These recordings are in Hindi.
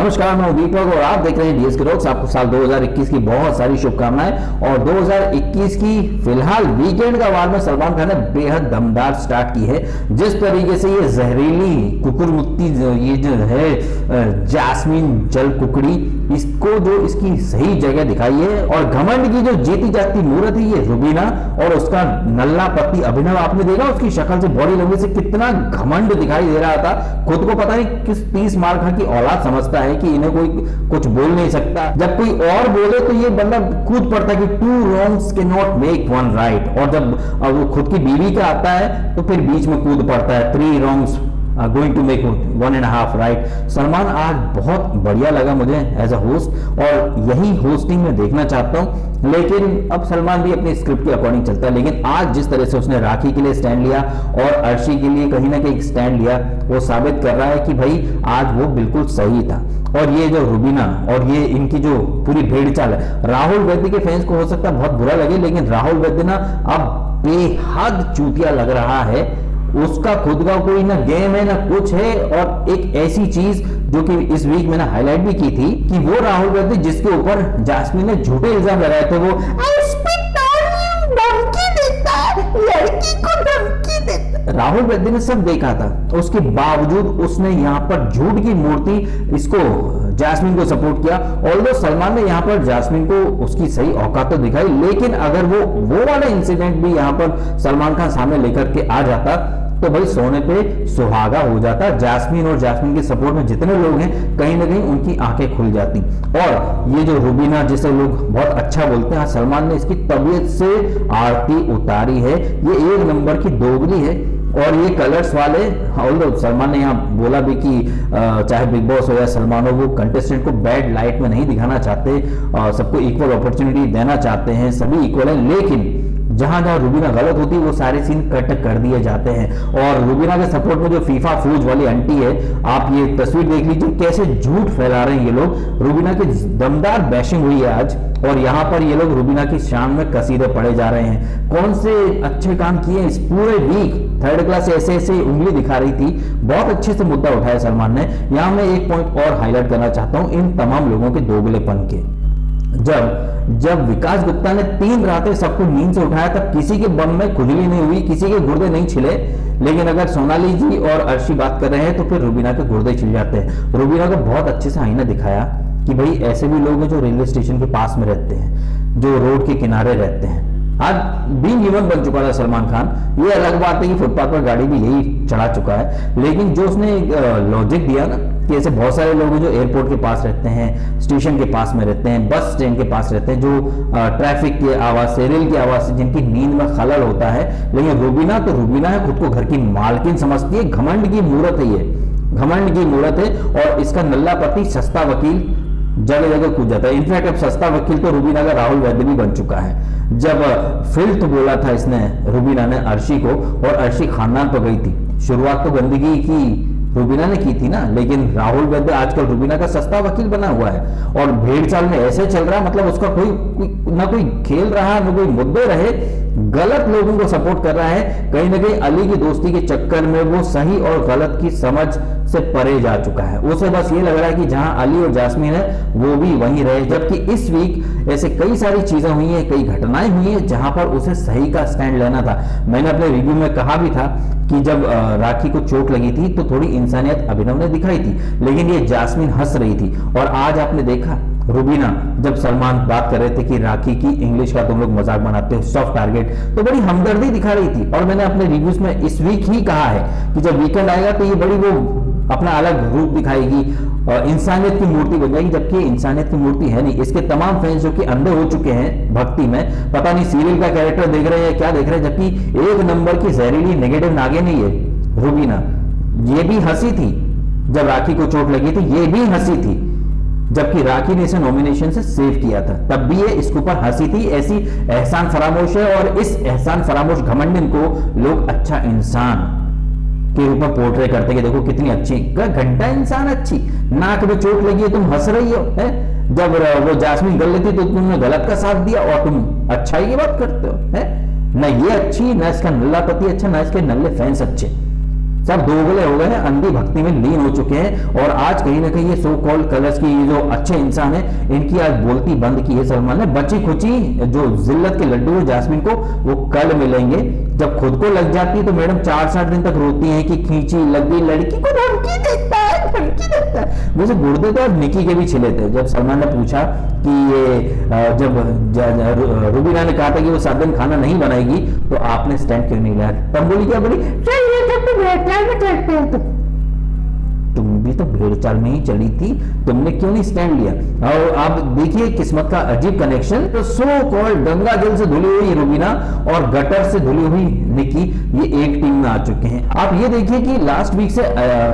नमस्कार, मैं दीपक और आप देख रहे हैं डीएस के रॉक्स। आपको साल 2021 की बहुत सारी शुभकामनाएं। और 2021 की फिलहाल वीकेंड का वार में सलमान खान ने बेहद दमदार स्टार्ट की है। जिस तरीके से ये जहरीली कुकुरमुत्ती ये जो है जास्मीन जल कुकड़ी, इसको जो इसकी सही जगह दिखाई है। और घमंड की जो जीती जाती मूर्त है ये रुबीना और उसका नल्ला पति अभिनव। आपने देखा उसकी शक्ल से, बॉडी लैंग्वेज से कितना घमंड दिखाई दे रहा था। खुद को पता नहीं किस 30 मार खा की औलाद समझता है कि इन्हें कोई कुछ बोल नहीं सकता। जब कोई और बोले तो ये बंदा कूद पड़ता है कि 2 wrongs cannot make 1 right। और जब वो खुद की बीवी का आता है तो फिर बीच में कूद पड़ता है 3 wrongs going to make 1.5 right. Salman आज बहुत बढ़िया लगा मुझे एज अ होस्ट, और यही होस्टिंग में देखना चाहता हूं। लेकिन अब सलमान भी अपनी स्क्रिप्ट के अकॉर्डिंग चलता है। लेकिन आज जिस तरह से उसने राखी के लिए स्टैंड लिया और अर्शी के लिए कहीं ना कहीं स्टैंड लिया, वो साबित कर रहा है कि भाई आज वो बिल्कुल सही था। और ये जो रुबीना और ये इनकी जो पूरी भेड़ चाल है, राहुल वैद्य के फैंस को हो सकता है बहुत बुरा लगे, लेकिन राहुल वैद्य ना अब बेहद चूतिया लग रहा है। उसका खुद का कोई ना गेम है ना कुछ है। और एक ऐसी चीज जो कि इस वीक मैंने हाईलाइट भी की थी कि वो राहुल वैद्य जिसके ऊपर जास्मीन ने झूठे इल्जाम लगाए थे, वो धमकी देता है, लड़की को धमकी देता। राहुल वैद्य ने सब देखा था, उसके बावजूद उसने यहाँ पर झूठ की मूर्ति इसको जास्मीन को सपोर्ट किया। ऑल्दो सलमान ने यहाँ पर जास्मीन को उसकी सही औकात तो दिखाई, लेकिन अगर वो वाला इंसिडेंट भी यहाँ पर सलमान खान सामने लेकर के आ जाता तो भाई सोने पे सुहागा हो जाता। जास्मीन और जास्मीन के सपोर्ट में जितने लोग हैं कहीं ना कहीं उनकी आंखें खुल जाती। और ये जो रुबीना जिसे लोग बहुत अच्छा बोलते हैं, सलमान ने इसकी तबीयत से आरती उतारी है। ये 1 नंबर की दोगली है। और ये कलर्स वाले, और सलमान ने यहाँ बोला भी कि चाहे बिग बॉस हो या सलमान हो, वो कंटेस्टेंट को बैड लाइट में नहीं दिखाना चाहते, सबको इक्वल अपॉर्चुनिटी देना चाहते हैं, सभी इक्वल है। लेकिन जहां जहां रुबीना गलत होती है वो सारे सीन कट कर दिए जाते हैं। और रुबीना के सपोर्ट में जो फीफा फूज वाली आंटी है, आप ये तस्वीर देख लीजिए कैसे झूठ फैला रहे हैं ये लोग। रुबीना की दमदार बैशिंग हुई है आज, और यहाँ पर ये लोग रुबीना की शान में कसीदे पड़े जा रहे हैं। कौन से अच्छे काम किए इस पूरे वीक। थर्ड क्लास ऐसे ऐसे उंगली दिखा रही थी, बहुत अच्छे से मुद्दा उठाया सलमान ने। यहाँ मैं एक पॉइंट और हाईलाइट करना चाहता हूँ इन तमाम लोगों के दोगलेपन के। जब विकास गुप्ता ने 3 रातें सबको नींद से उठाया तब किसी के बम में खुजली नहीं हुई, किसी के गुर्दे नहीं छिले। लेकिन अगर सोनाली जी और अर्शी बात कर रहे हैं तो फिर रुबीना के गुर्दे छिल जाते हैं। रुबीना को बहुत अच्छे से आईना दिखाया कि भाई ऐसे भी लोग हैं जो रेलवे स्टेशन के पास में रहते हैं, जो रोड के किनारे रहते हैं। आज बीइंग ह्यूमन बन चुका था सलमान खान। ये अलग बात है कि फुटपाथ पर गाड़ी भी यही चढ़ा चुका है, लेकिन जो उसने लॉजिक दिया ना कि ऐसे बहुत सारे लोग हैं जो एयरपोर्ट के पास रहते हैं, स्टेशन के पास में रहते हैं, बस स्टैंड के पास रहते हैं, जो ट्रैफिक की आवाज से, रेल की आवाज से जिनकी नींद में खलल होता है। लेकिन रुबीना तो रुबीना है, खुद को घर की मालकिन समझती है। घमंड की मूर्त है ये, घमंड की मूर्त है। और इसका नल्ला पति सस्ता वकील जगह जगह कूद जाता है। इनफैक्ट अब सस्ता वकील तो रुबीना का राहुल वैद्य भी बन चुका है। जब फिल्थ बोला था इसने रुबीना ने अर्शी को, और अर्शी खानदान पर गई थी। शुरुआत तो गंदगी की रुबीना ने की थी ना, लेकिन राहुल वैद्य आजकल रुबीना का सस्ता वकील बना हुआ है। और भेड़ चाल में ऐसे चल रहा है, मतलब उसका कोई ना कोई खेल रहा, ना कोई मुद्दे रहे, गलत लोगों को सपोर्ट कर रहा है। कहीं ना कहीं अली की दोस्ती के चक्कर में वो सही और गलत की समझ से परे जा चुका है। उसे बस ये लग रहा है कि जहां अली और जास्मीन है वो भी वहीं रहे। जबकि इस वीक ऐसे कई सारी चीजें हुई हैं, कई घटनाएं हुई हैं जहां पर उसे सही का स्टैंड लेना था। मैंने अपने रिव्यू में कहा भी था कि जब राखी को चोट लगी थी तो थोड़ी इंसानियत अभिनव ने दिखाई थी, लेकिन ये जास्मीन हंस रही थी। और आज आपने देखा रुबीना, जब सलमान बात कर रहे थे कि राखी की इंग्लिश का तुम लोग मजाक बनाते हो, सॉफ्ट टारगेट, तो बड़ी हमदर्दी दिखा रही थी। और मैंने अपने रिव्यूज में इस वीक ही कहा है कि जब वीकेंड आएगा तो ये बड़ी वो अपना अलग रूप दिखाएगी और इंसानियत की मूर्ति बन जाएगी। जबकि इंसानियत की मूर्ति है नहीं। इसके तमाम फैंस जो कि अंधे हो चुके हैं भक्ति में, पता नहीं सीरियल का कैरेक्टर देख रहे हैं क्या देख रहे हैं। जबकि 1 नंबर की जहरीली नेगेटिव नागिन नहीं है रुबीना। ये भी हंसी थी जब राखी को चोट लगी थी, ये भी हंसी थी जबकि राखी ने इसे नॉमिनेशन से सेव किया था, तब भी ये इसके ऊपर हंसी थी। ऐसी एहसान फरामोश है, और इस एहसान फरामोश घमंडन को लोग अच्छा इंसान के रूप में पोर्ट्रे करते कि देखो कितनी अच्छी घंटा इंसान, अच्छी नाक में चोट लगी है तुम हंस रही हो है। जब वो जास्मीन गल लेती तो तुमने गलत का साथ दिया और तुम अच्छाई की बात करते हो है। ना ये अच्छी, ना इसका नल्ला पति अच्छा, ना इसके नल्ले फैंस अच्छे। सब दोगले हो गए हैं, अंधी भक्ति में लीन हो चुके हैं। और आज कहीं ना कहीं ये सो कॉल्ड कलर्स की ये जो अच्छे इंसान है, इनकी आज बोलती बंद की है सलमान ने। बची खुची जो जिल्लत के लड्डू है जास्मिन को, वो कल मिलेंगे। जब खुद को लग जाती है तो मैडम 4-7 दिन तक रोती है कि खींची लग गई, लड़की को धमकी देता है, धमकी देता है। वैसे गुर्दे तो निकी के भी छिले थे। जब सलमान ने पूछा कि ये जब रुबीना ने कहा था कि वो 7 दिन खाना नहीं बनाएगी तो आपने स्टैंड क्यों नहीं लिया, तब बोली क्या बोली, तुम भी तो भेड़ चाल में ही चली थी, तुमने क्यों नहीं स्टैंड लिया। और आप देखिए किस्मत का अजीब कनेक्शन। तो सो कॉल्ड गंगा जल से धुली हुई रुबीना और गटर से धुली हुई निकी, ये एक टीम में आ चुके हैं। आप ये देखिए कि लास्ट वीक से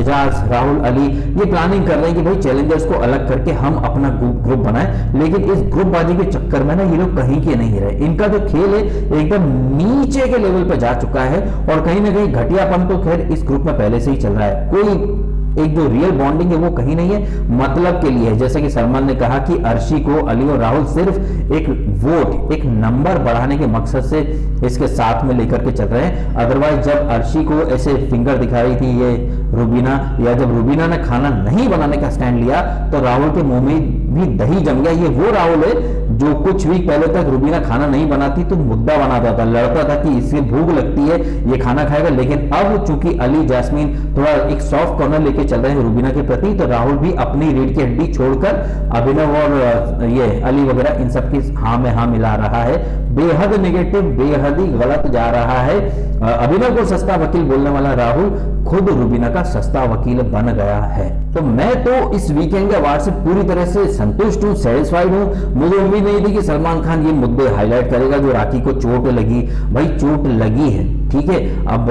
एजाज, राहुल, अली ये प्लानिंग कर रहे हैं कि भाई चैलेंजर्स को अलग करके हम अपना ग्रुप बनाएं, लेकिन इस ग्रुपबाजी के चक्कर में ना ये लोग कहीं के नहीं रहे। इनका जो खेल है एकदम नीचे के लेवल पे जा चुका है और कहीं ना कहीं घटियापन तो खैर इस ग्रुप में पहले से ही चल रहा है। कोई एक जो रियल बॉन्डिंग है वो कहीं नहीं है, मतलब के लिए है। जैसे कि सलमान ने कहा कि अर्शी को अली और राहुल सिर्फ एक वोट, एक नंबर बढ़ाने के मकसद से इसके साथ में लेकर के चल रहे हैं। अदरवाइज जब अर्शी को ऐसे फिंगर दिखा रही थी ये रुबीना, या जब रुबीना ने खाना नहीं बनाने का स्टैंड लिया तो राहुल के मुंह में भी दही जम गया। ये वो राहुल है जो कुछ वीक पहले तक रुबीना खाना नहीं बनाती तो मुद्दा बनाता था, लड़ता था कि इससे भूख लगती है, ये खाना खाएगा। लेकिन अब चूंकि अली, जास्मीन थोड़ा एक सॉफ्ट कॉर्नर लेके चल रहे हैं रुबीना के प्रति, तो राहुल भी अपनी रीढ़ की हड्डी छोड़कर अभिनव और ये अली वगैरह इन सब की हाँ में हाँ मिला रहा है। बेहद नेगेटिव, बेहद ही गलत जा रहा है। अभिनव को सस्ता वकील बोलने वाला राहुल खुद रुबीना का सस्ता वकील बन गया है। तो मैं तो इस वीकेंड के अवार्ड से पूरी तरह से संतुष्ट हूं, सेटिस्फाइड हूं। मुझे उम्मीद नहीं थी कि सलमान खान ये मुद्दे हाईलाइट करेगा जो राखी को चोट लगी। भाई चोट लगी है, ठीक है, अब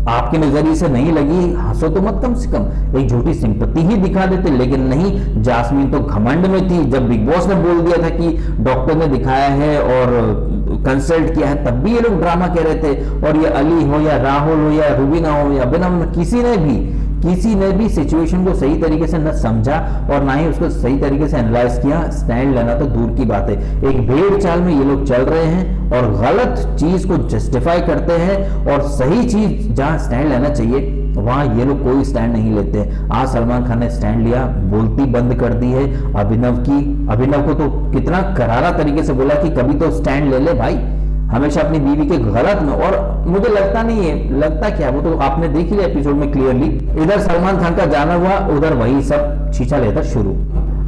आपके नजरिए से नहीं लगी, हंसो तो मत, कम से कम एक झूठी सिंपत्ति ही दिखा देते। लेकिन नहीं, जास्मीन तो घमंड में थी। जब बिग बॉस ने बोल दिया था कि डॉक्टर ने दिखाया है और कंसल्ट किया है, तब भी ये लोग ड्रामा कह रहे थे। और ये अली हो या राहुल हो या रुबीना हो या अभिनव, किसी ने भी सिचुएशन को सही तरीके से न समझा और ना ही उसको सही तरीके से एनालाइज किया। स्टैंड लेना तो दूर की बात है, एक भेड़ चाल में ये लोग चल रहे हैं और गलत चीज को जस्टिफाई करते हैं और सही चीज जहां स्टैंड लेना चाहिए वहां ये लोग कोई स्टैंड नहीं लेते। आज सलमान खान ने स्टैंड लिया, बोलती बंद कर दी है अभिनव की। अभिनव को तो कितना करारा तरीके से बोला कि कभी तो स्टैंड ले ले भाई, हमेशा अपनी बीवी के गलत में। और मुझे लगता नहीं है, लगता क्या, वो तो आपने देख ही लिया एपिसोड में क्लियरली। इधर सलमान खान का जाना हुआ, उधर वही सब छीछा लेकर शुरू।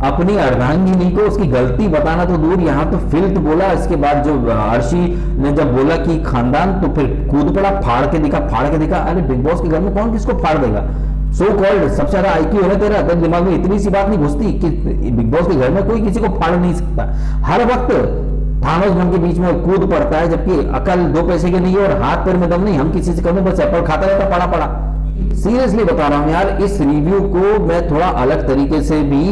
अपनी अर्धांगिनी को उसकी गलती बताना तो दूर, यहाँ तो फिल्थ बोला। इसके बाद जो अर्शी ने जब बोला कि खानदान, तो फिर कूद पड़ा, फाड़ के दिखा। अरे बिग बॉस के घर में कौन किसको फाड़ देगा। सो कॉल्ड सबसे ज्यादा आईक्यू है तेरा, तो दिमाग में इतनी सी बात नहीं घुसती कि बिग बॉस के घर में कोई किसी को फाड़ नहीं सकता। हर वक्त थानोस गन के बीच में कूद पड़ता है, जबकि अकल 2 पैसे की नहीं है और हाथ पैर में दम नहीं। हम किसी से कम बस एप्पल खाता रहता पड़ा। सीरियसली बता रहा हूं यार, इस रिव्यू को मैं थोड़ा अलग तरीके से भी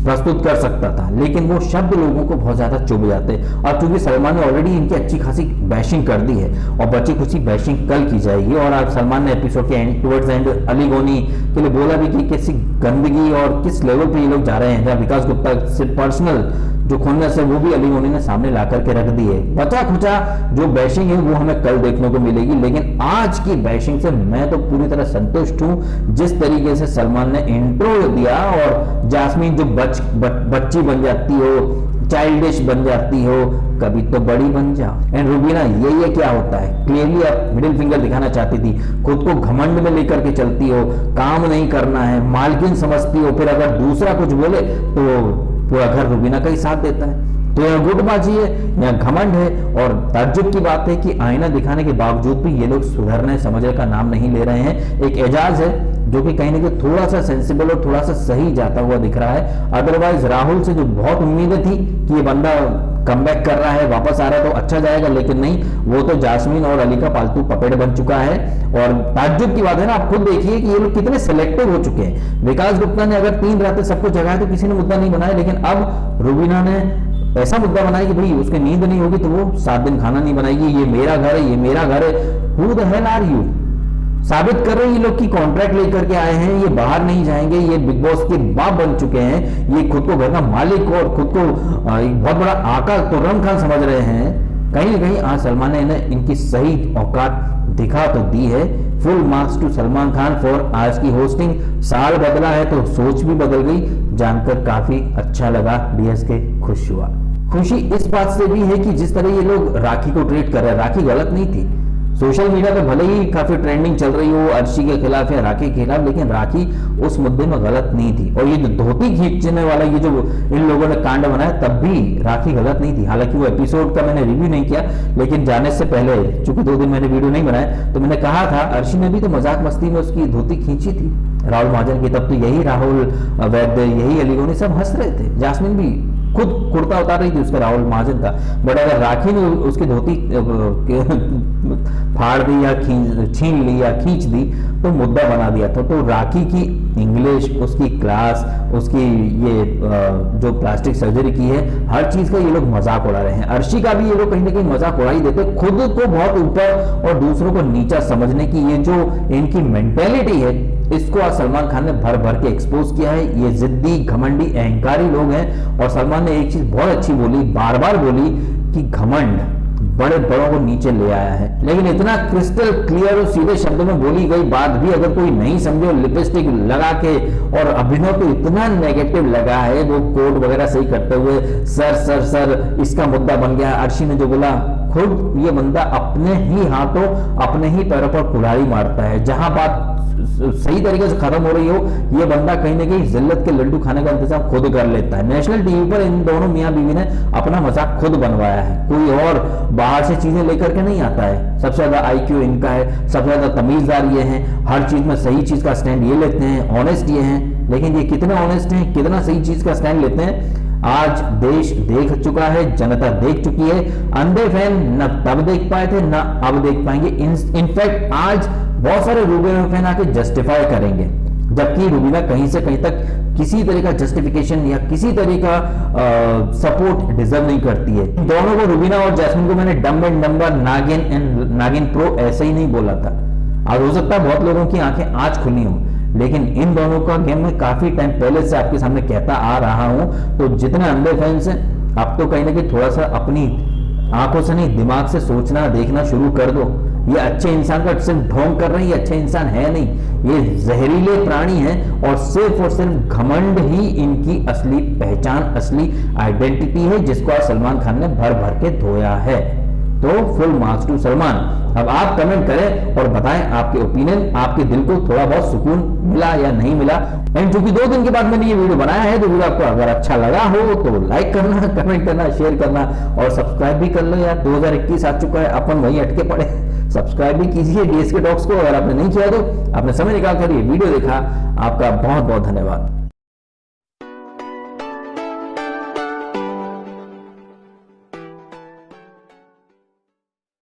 प्रस्तुत कर सकता था, लेकिन वो शब्द लोगों को बहुत ज्यादा चुभ जाते। और चूंकि सलमान ने ऑलरेडी इनकी अच्छी खासी बैशिंग कर दी है और बची खुची बैशिंग कल की जाएगी। और आज सलमान ने एपिसोड के एंड टुवर्ड्स एंड अली गोनी के लिए बोला भी कि कैसी गंदगी और किस लेवल पे ये लोग जा रहे हैं, जहां विकास गुप्ता से पर्सनल जो खुन्नस है वो भी अली गोनी ने सामने ला करके रख दी है। बचा खुचा जो बैशिंग है वो हमें कल देखने को मिलेगी, लेकिन आज की बैशिंग से मैं तो पूरी तरह संतुष्ट हूं। जिस तरीके से सलमान ने इंट्रो दिया और जास्मीन जो बच्ची बन जाती हो, चाइल्डिश बन जाती हो, कभी तो बड़ी बन जाओ। एंड रुबीना ये क्या होता है, क्लियरली आप मिडिल फिंगर दिखाना चाहती थी, खुद को घमंड में लेकर के चलती हो, काम नहीं करना है, मालकिन समझती हो, फिर अगर दूसरा कुछ बोले तो पूरा घर रुबीना का ही साथ देता है। तो यह गुटबाजी है, यह घमंड है। और ताज्जुब की बात है कि आईना दिखाने के बावजूद भी ये लोग सुधरने समझने का नाम नहीं ले रहे हैं। एक एजाज है जो कि कहीं ना कहीं थोड़ा सा सेंसिबल और थोड़ा सा सही जाता हुआ दिख रहा है। अदरवाइज राहुल से जो बहुत उम्मीदें थी कि ये बंदा कमबैक कर रहा है, वापस आ रहा है तो अच्छा जाएगा, लेकिन नहीं, वो तो जास्मीन और अली का पालतू पपेट बन चुका है। और ताज्जुब की बात है ना, आप खुद देखिए कि ये लोग कितने सिलेक्टिव हो चुके हैं। विकास गुप्ता ने अगर 3 रातें सबको जगाया तो किसी ने मुद्दा नहीं बनाया, लेकिन अब रुबीना ने ऐसा मुद्दा बनाया कि भाई उसकी नींद नहीं होगी तो वो 7 दिन खाना नहीं बनाएगी, ये मेरा घर है, ये मेरा घर है। Who the hell are you? साबित कर रहे हैं ये लोग की कॉन्ट्रैक्ट लेकर के आए हैं, ये बाहर नहीं जाएंगे, ये बिग बॉस के बाप बन चुके हैं, ये खुद को घर का मालिक और खुद को एक बहुत बड़ा आका तुर्रम खान समझ रहे हैं। कहीं ना कहीं आज सलमान ने इन्हें इनकी सही औकात दिखा तो दी है। Full marks to Salman Khan for आज की होस्टिंग। साल बदला है तो सोच भी बदल गई, जानकर काफी अच्छा लगा। डीएसके खुश हुआ। खुशी इस बात से भी है कि जिस तरह ये लोग राखी को ट्रीट कर रहे हैं, राखी गलत नहीं थी। सोशल मीडिया पे भले ही काफी ट्रेंडिंग चल रही हो अर्शी के खिलाफ या राखी के खिलाफ, लेकिन राखी उस मुद्दे में गलत नहीं थी। और ये जो धोती खींचने वाला ये जो इन लोगों ने कांड बनाया, तब भी राखी गलत नहीं थी। हालांकि वो एपिसोड का मैंने रिव्यू नहीं किया, लेकिन जाने से पहले चूंकि 2 दिन मैंने वीडियो नहीं बनाया, तो मैंने कहा था अर्शी ने भी तो मजाक मस्ती में उसकी धोती खींची थी राहुल महाजन की। तब तो यही राहुल वैद्य, यही अलीगोनी सब हंस रहे थे। जास्मिन भी खुद कुर्ता उतार रही थी उसका, राहुल महाजन का। बट अगर राखी ने उसकी धोती फाड़ दी या छीन ली या खींच दी तो मुद्दा बना दिया था। तो राखी की इंग्लिश, उसकी क्लास, उसकी ये जो प्लास्टिक सर्जरी की है, हर चीज का ये लोग मजाक उड़ा रहे हैं। अर्शी का भी ये लोग कहीं ना कहीं मजाक उड़ा ही देते, खुद को बहुत ऊपर और दूसरों को नीचा समझने की ये जो इनकी मेंटेलिटी है, इसको आज सलमान खान ने भर भर के एक्सपोज किया है। ये जिद्दी, घमंडी, अहंकारी लोग हैं। और सलमान ने एक चीज बहुत अच्छी बोली, बार बार बोली कि घमंड बड़े बड़ों को नीचे ले आया है। लेकिन इतना क्रिस्टल क्लियर और सीधे शब्दों में बोली गई बात भी अगर कोई नहीं समझे, लिपस्टिक लगा के और अभिनव को इतना नेगेटिव लगा है, वो कोट वगैरह सही करते हुए सर सर सर इसका मुद्दा बन गया। अर्शी ने जो बोला, खुद ये बंदा अपने ही हाथों अपने ही पैरों पर कुल्हाड़ी मारता है। जहां बात सही तरीके से खत्म हो रही हो, ये बंदा कहीं ना कहीं जिल्लत के लड्डू खाने का इंतजाम खुद कर लेता है। नेशनल टीवी पर इन दोनों मियां बीवी ने अपना मजाक खुद बनवाया है, कोई और बाहर से चीजें लेकर के नहीं आता है। सबसे ज्यादा आईक्यू इनका है, सबसे ज्यादा तमीजदार ये हैं, हर चीज में सही चीज का स्टैंड ये लेते हैं, ऑनेस्ट ये हैं। लेकिन ये कितने ऑनेस्ट हैं, कितना सही चीज का स्टैंड लेते हैं, आज देश देख चुका है, जनता देख चुकी है। अंधे फैन न तब देख पाए थे, न अब देख पाएंगे। इनफैक्ट आज बहुत सारे रूबीना फैन आके जस्टिफाई करेंगे, जबकि रूबीना कहीं से कहीं तक किसी तरह का जस्टिफिकेशन या किसी तरह का सपोर्ट डिजर्व नहीं करती है। दोनों को, रूबीना और जैस्मिन को, मैंने डम्ब एंड डम्बर, नागिन एंड नागिन प्रो ऐसे ही नहीं बोला था। आज हो सकता है बहुत लोगों की आंखें आज खुली हों, लेकिन इन दोनों का गेम में काफी टाइम पहले से आपके सामने कहता आ रहा हूं। तो जितने अंधे फैंस हैं, अब तो कहीं ना कहीं थोड़ा सा अपनी आंखों से नहीं, दिमाग से सोचना देखना शुरू कर दो। ये अच्छे इंसान का सिर्फ ढोंग कर रहे हैं, ये अच्छे इंसान है नहीं, ये जहरीले प्राणी हैं। और सिर्फ घमंड ही इनकी असली पहचान, असली आइडेंटिटी है, जिसको आज सलमान खान ने भर भर के धोया है। तो फुल मार्क्स टू सलमान। अब आप कमेंट करें और बताएं आपके ओपिनियन, आपके दिल को थोड़ा बहुत सुकून मिला या नहीं मिला। एंड चूंकि 2 दिन के बाद मैंने ये वीडियो बनाया है, तो वीडियो आपको अगर अच्छा लगा हो तो लाइक करना, कमेंट करना, शेयर करना और सब्सक्राइब भी कर लो यार। 2021 आ चुका है, अपन वहीं अटके पड़े। सब्सक्राइब भी कीजिए डीएसके टॉक्स को, अगर आपने नहीं किया तो आपने समय निकाल कर ये वीडियो देखा, आपका बहुत बहुत धन्यवाद।